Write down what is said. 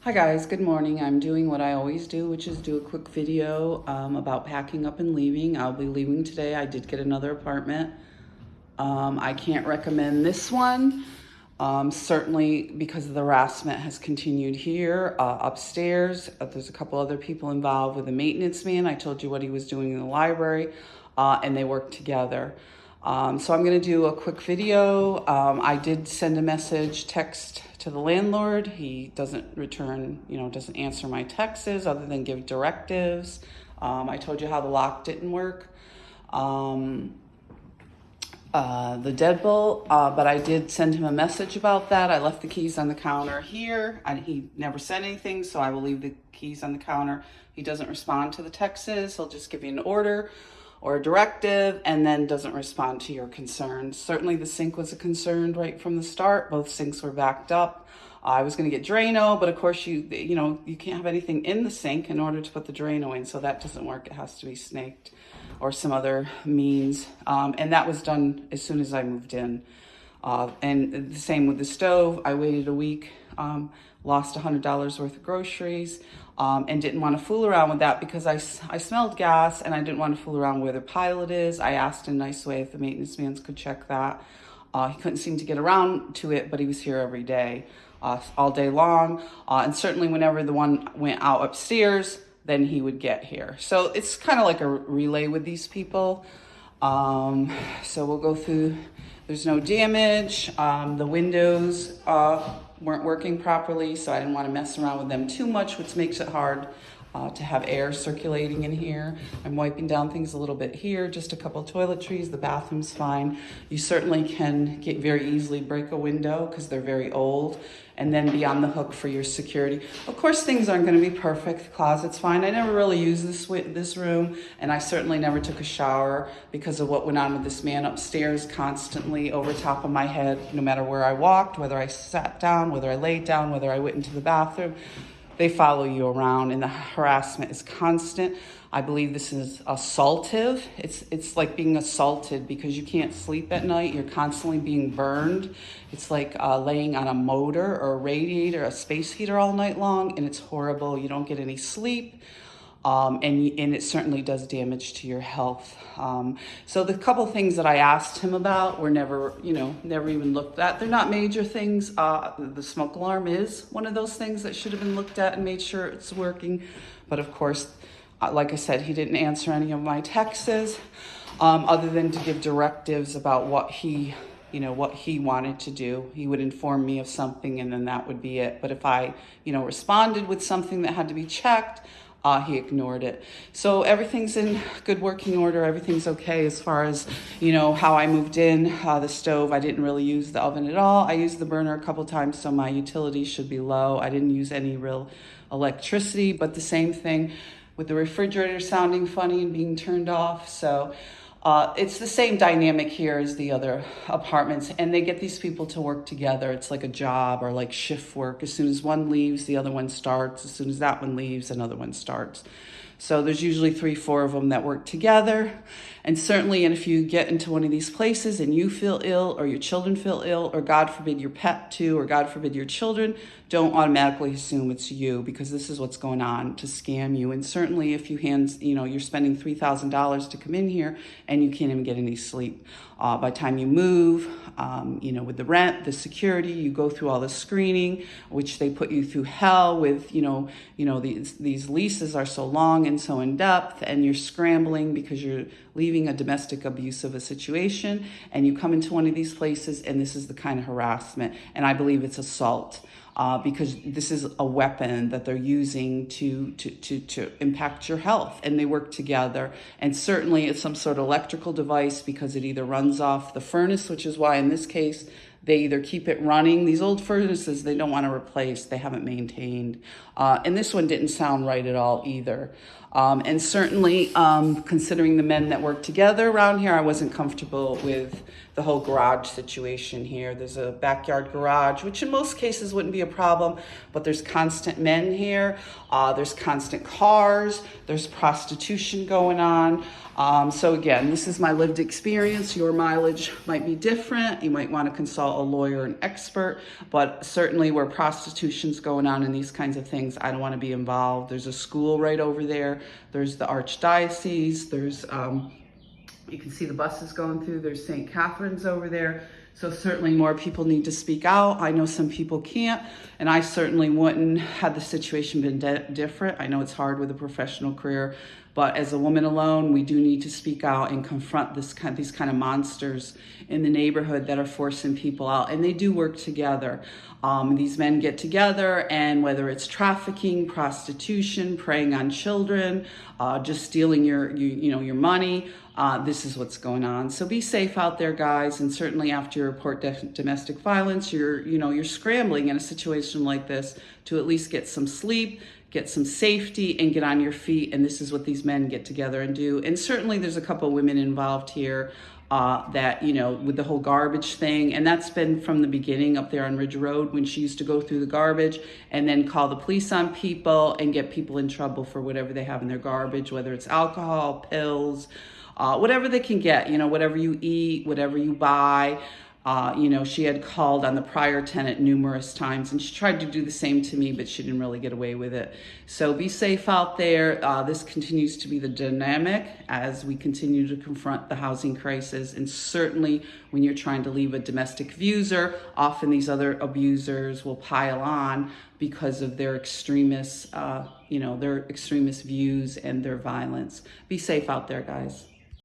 Hi guys, good morning. I'm doing what I always do, which is do a quick video about packing up and leaving. I'll be leaving today. I did get another apartment. I can't recommend this one, certainly because the harassment has continued here. Upstairs, there's a couple other people involved with a maintenance man. I told you what he was doing in the library, and they work together. So I'm going to do a quick video. I did send a text to the landlord. He doesn't return, doesn't answer my texts other than give directives. I told you how the lock didn't work. The deadbolt, but I did send him a message about that. I left the keys on the counter here, and he never said anything, so I will leave the keys on the counter. He doesn't respond to the texts. He'll just give you an order or a directive and then doesn't respond to your concerns. Certainly the sink was a concern right from the start. Both sinks were backed up. I was going to get Drano, but of course you can't have anything in the sink in order to put the Drano in, so that doesn't work. It has to be snaked or some other means. And that was done as soon as I moved in. And the same with the stove. I waited a week, lost $100 worth of groceries, and didn't want to fool around with that because I smelled gas and I didn't want to fool around where the pilot is. I asked in a nice way if the maintenance man could check that. He couldn't seem to get around to it, but he was here every day, all day long. And certainly whenever the one went out upstairs, then he would get here. So it's kind of like a relay with these people. So we'll go through. There's no damage. The windows weren't working properly, so I didn't want to mess around with them too much, which makes it hard to have air circulating in here. I'm wiping down things a little bit here, just a couple of toiletries. The bathroom's fine. You certainly can very easily break a window because they're very old, and then be on the hook for your security. Of course, things aren't going to be perfect. The closet's fine. I never really used this room, and I certainly never took a shower because of what went on with this man upstairs constantly over top of my head, no matter where I walked, whether I sat down, whether I laid down, whether I went into the bathroom. They follow you around, and the harassment is constant. I believe this is assaultive. It's like being assaulted because you can't sleep at night. You're constantly being burned. It's like laying on a motor or a radiator, a space heater all night long, and it's horrible. You don't get any sleep. And it certainly does damage to your health. So the couple things that I asked him about were never even looked at. They're not major things. The smoke alarm is one of those things that should have been looked at and made sure it's working. But of course, like I said, he didn't answer any of my texts, other than to give directives about what he wanted to do. He would inform me of something, and then that would be it. But if I, responded with something that had to be checked, he ignored it. So everything's in good working order. Everything's okay as far as, how I moved in. The stove, I didn't really use the oven at all. I used the burner a couple times, so my utilities should be low. I didn't use any real electricity, but the same thing with the refrigerator sounding funny and being turned off. So it's the same dynamic here as the other apartments, and they get these people to work together. It's like a job or like shift work. As soon as one leaves, the other one starts. As soon as that one leaves, another one starts. So there's usually 3-4 of them that work together. And certainly, and if you get into one of these places and you feel ill or your children feel ill, or God forbid your pet too, or God forbid your children, don't automatically assume it's you, because this is what's going on to scam you. And certainly if you're spending $3,000 to come in here and you can't even get any sleep. By the time you move, with the rent, the security, you go through all the screening, which they put you through hell with, these leases are so long and so in depth, and you're scrambling because you're leaving a domestic abusive situation, and you come into one of these places and this is the kind of harassment, and I believe it's assault. Because this is a weapon that they're using to impact your health, and they work together. And certainly it's some sort of electrical device, because it either runs off the furnace, which is why in this case they either keep it running. These old furnaces they don't want to replace, they haven't maintained. And this one didn't sound right at all either. And certainly considering the men that work together around here, I wasn't comfortable with the whole garage situation here. There's a backyard garage, which in most cases wouldn't be a problem, but there's constant men here. There's constant cars. There's prostitution going on. So again, this is my lived experience. Your mileage might be different. You might want to consult a lawyer, an expert, but certainly where prostitution's going on and these kinds of things, I don't want to be involved. There's a school right over there. There's the Archdiocese. There's, you can see the buses going through. There's St. Catherine's over there. So certainly more people need to speak out. I know some people can't, and I certainly wouldn't had the situation been different. I know it's hard with a professional career, but as a woman alone, we do need to speak out and confront these kind of monsters in the neighborhood that are forcing people out. And they do work together. These men get together, and whether it's trafficking, prostitution, preying on children, just stealing your money, this is what's going on. So be safe out there, guys. And certainly after you report domestic violence, you're scrambling in a situation like this to at least get some sleep, get some safety, and get on your feet. And this is what these men get together and do. And certainly there's a couple of women involved here that, with the whole garbage thing. And that's been from the beginning up there on Ridge Road, when she used to go through the garbage and then call the police on people and get people in trouble for whatever they have in their garbage, whether it's alcohol, pills, whatever they can get, whatever you eat, whatever you buy. She had called on the prior tenant numerous times, and she tried to do the same to me, but she didn't really get away with it. So be safe out there. This continues to be the dynamic as we continue to confront the housing crisis. And certainly when you're trying to leave a domestic abuser, often these other abusers will pile on because of their extremist, their extremist views and their violence. Be safe out there, guys.